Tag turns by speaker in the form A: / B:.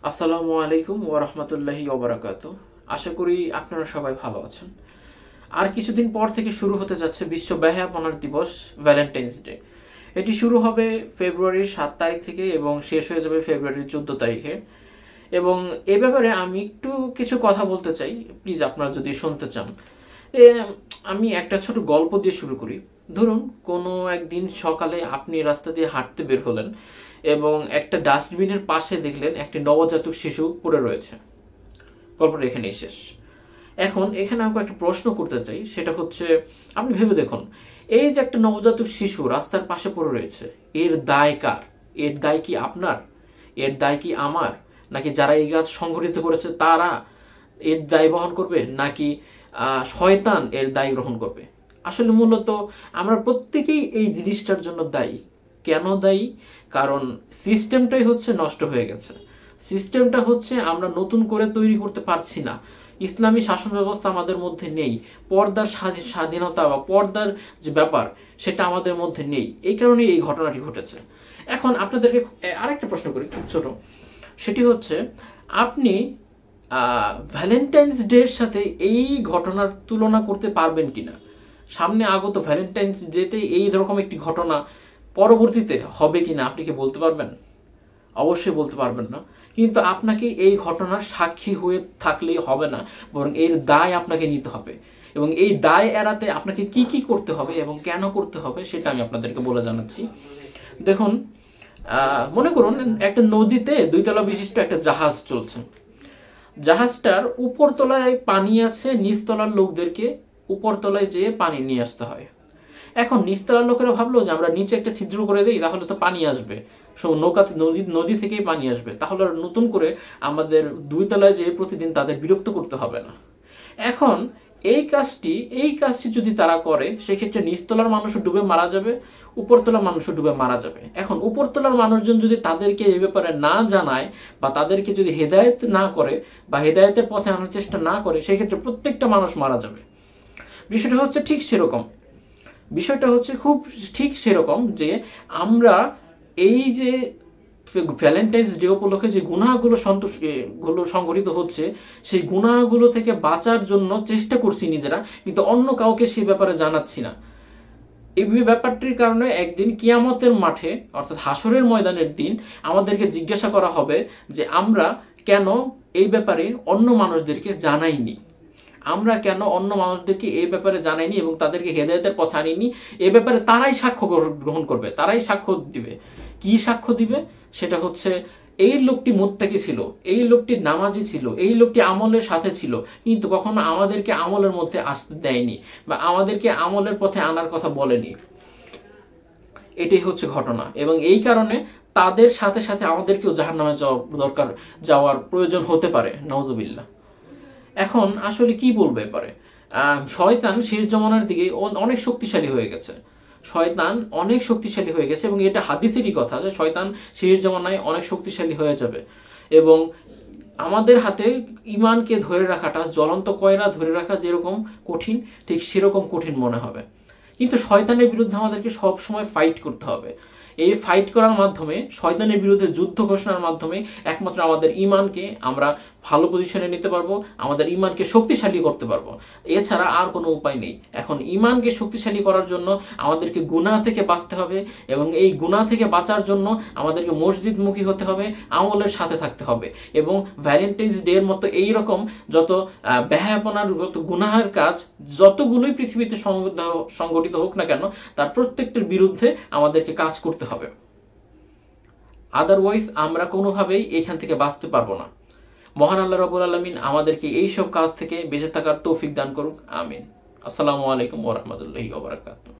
A: আসসালামু আলাইকুম ওয়া রাহমাতুল্লাহি ওয়া বারাকাতুহু। আশা করি আপনারা সবাই ভালো আছেন। আর কিছুদিন পর থেকে শুরু হতে যাচ্ছে বিশ্ব ব্যয়াপনার দিবস, ভ্যালেন্টাইন্স ডে। এটি শুরু হবে ফেব্রুয়ারির ৭ তারিখ থেকে এবং শেষ হয়ে যাবে ফেব্রুয়ারির 14 তারিখে। এবং এ ব্যাপারে আমি একটু কিছু কথা বলতে চাই, প্লিজ আপনারা যদি শুনতে চান। এ, আমি একটা ছোট গল্প দিয়ে শুরু করি। ধরুন কোনো একদিন সকালে আপনি রাস্তা দিয়ে হাঁটতে বের হলেন এবং একটা ডাস্টবিনের পাশে দেখলেন একটি নবজাতক শিশু পড়ে রয়েছে। গল্পটা এখানেই শেষ। এখন এখানে আমাকে একটা প্রশ্ন করতে চাই, সেটা হচ্ছে আপনি ভেবে দেখুন, এই যে একটা নবজাতক শিশু রাস্তার পাশে পড়ে রয়েছে, এর দায় কার? এর দায় কি আপনার? এর দায় কি আমার? নাকি যারা এই কাজ সংঘটিত করেছে তারা এর দায় বহন করবে, নাকি শয়তান এর দায় গ্রহণ করবে? আসলে মূলত আমরা প্রত্যেকেই এই জিনিসটার জন্য দায়ী। কেন দায়ী? কারণ সিস্টেমটাই হচ্ছে নষ্ট হয়ে গেছে। সিস্টেমটা হচ্ছে আমরা নতুন করে তৈরি করতে পারছি না। ইসলামী শাসন ব্যবস্থা আমাদের মধ্যে নেই। পর্দার স্বাধীনতা বা পর্দার যে ব্যাপার, সেটা আমাদের মধ্যে নেই। এই কারণেই এই ঘটনাটি ঘটেছে। এখন আপনাদেরকে আরেকটা প্রশ্ন করি, খুব ছোট। সেটি হচ্ছে, আপনি ভ্যালেন্টাইন্স ডের সাথে এই ঘটনার তুলনা করতে পারবেন কিনা? সামনে আগত ভ্যালেন্টাইন্স ডেতে এই রকম একটি ঘটনা পরবর্তীতে হবে কিনা আপনি কি বলতে পারবেন? অবশ্যই বলতে পারবেন না। কিন্তু আপনাকে এই ঘটনার সাক্ষী হয়ে থাকলেই হবে না, বরং এর দায় আপনাকে নিতে হবে। এবং এই দায় এড়াতে আপনাকে কি কি করতে হবে এবং কেন করতে হবে সেটা আমি আপনাদেরকে বলে জানাচ্ছি। দেখুন, মনে করুন একটা নদীতে 2 তলা বিশিষ্ট একটা জাহাজ চলছে। জাহাজটার উপর তলায় পানি আছে, নিচতলার লোকদেরকে উপরতলায় যেয়ে পানি নিয়ে আসতে হয়। এখন নিচতলার লোকেরা ভাবলো যে আমরা নিচে একটা ছিদ্র করে দিই, তাহলে তো পানি আসবে, নৌকাতে নদী থেকেই পানি আসবে, তাহলে আর নতুন করে আমাদের 2 তলায় যেয়ে প্রতিদিন তাদের বিরক্ত করতে হবে না। এখন এই কাজটি যদি তারা করে, সেক্ষেত্রে নিচতলার মানুষও ডুবে মারা যাবে, উপরতলার মানুষও ডুবে মারা যাবে। এখন উপরতলার মানুষজন যদি তাদেরকে এই ব্যাপারে না জানায় বা তাদেরকে যদি হেদায়েত না করে বা হেদায়েতের পথে আনার চেষ্টা না করে, সেক্ষেত্রে প্রত্যেকটা মানুষ মারা যাবে। বিষয়টা হচ্ছে খুব ঠিক সেরকম যে আমরা এই যে ভ্যালেন্টাইন্স ডে উপলক্ষে যে গুনাহগুলো সংঘটিত হচ্ছে, সেই গুনাহগুলো থেকে বাঁচার জন্য চেষ্টা করছি নিজেরা, কিন্তু অন্য কাউকে সেই ব্যাপারে জানাচ্ছি না। এই ব্যাপারটির কারণে একদিন কিয়ামতের মাঠে, অর্থাৎ হাসরের ময়দানের দিন, আমাদেরকে জিজ্ঞাসা করা হবে যে আমরা কেন এই ব্যাপারে অন্য মানুষদেরকে জানাইনি, এই ব্যাপারে জানাইনি এবং তাদেরকে হেদায়েতের পথে আনিনি। এ ব্যাপারে তারাই সাক্ষ্য গ্রহণ করবে, তারাই সাক্ষ্য দিবে। কি সাক্ষ্য দিবে? সেটা হচ্ছে, এই লোকটি মুত্তাকি ছিল, এই লোকটি নামাজি ছিল, এই লোকটি আমলের সাথে ছিল, কিন্তু কখনো আমাদেরকে আমলের মধ্যে আসতে দেয়নি বা আমাদেরকে আমলের পথে আনার কথা বলেনি। এটাই হচ্ছে ঘটনা। এবং এই কারণে তাদের সাথে সাথে আমাদেরকেও জাহান্নামে যাওয়ার প্রয়োজন হতে পারে, নাউজুবিল্লাহ। এখন আসলে কি বলবে এবারে? শয়তান শেষ জমানার দিকে অনেক শক্তিশালী হয়ে গেছে। এবং এটা হাদিসেরই কথা যে শয়তান শেষ জমানায় অনেক শক্তিশালী হয়ে যাবে। এবং আমাদের হাতে ইমানকে ধরে রাখাটা, জ্বলন্ত কয়লা ধরে রাখা যেরকম কঠিন, ঠিক সেরকম কঠিন মনে হবে। কিন্তু শয়তানের বিরুদ্ধে আমাদেরকে সব সময় ফাইট করতে হবে। এই ফাইট করার মাধ্যমে, শয়তানের বিরুদ্ধে যুদ্ধ ঘোষণার মাধ্যমে একমাত্র আমাদের ইমানকে আমরা ভালো পজিশনে নিতে পারবো, আমাদের ইমানকে শক্তিশালী করতে পারবো। এছাড়া আর কোনো উপায় নেই। এখন ইমানকে শক্তিশালী করার জন্য আমাদেরকে গুনাহ থেকে বাঁচতে হবে, এবং এই গুনাহ থেকে বাঁচার জন্য আমাদেরকে মসজিদমুখী হতে হবে, আমলের সাথে থাকতে হবে। এবং ভ্যালেন্টাইন্স ডে এর মতো এইরকম যত ব্যয়াপনার গুনাহের কাজ যতগুলোই পৃথিবীতে সংগঠিত হোক না কেন, তার প্রত্যেকটার বিরুদ্ধে আমাদেরকে কাজ করতে হবে। আদারওয়াইজ আমরা কোনোভাবেই এখান থেকে বাঁচতে পারবো না। মহান আল্লাহ রাব্বুল আলামিন আমাদেরকে এইসব কাজ থেকে বেঁচে থাকার তৌফিক দান করুক, আমিন। আসসালামু আলাইকুম ওয়া রাহমাতুল্লাহি ওয়া বারাকাতুহু।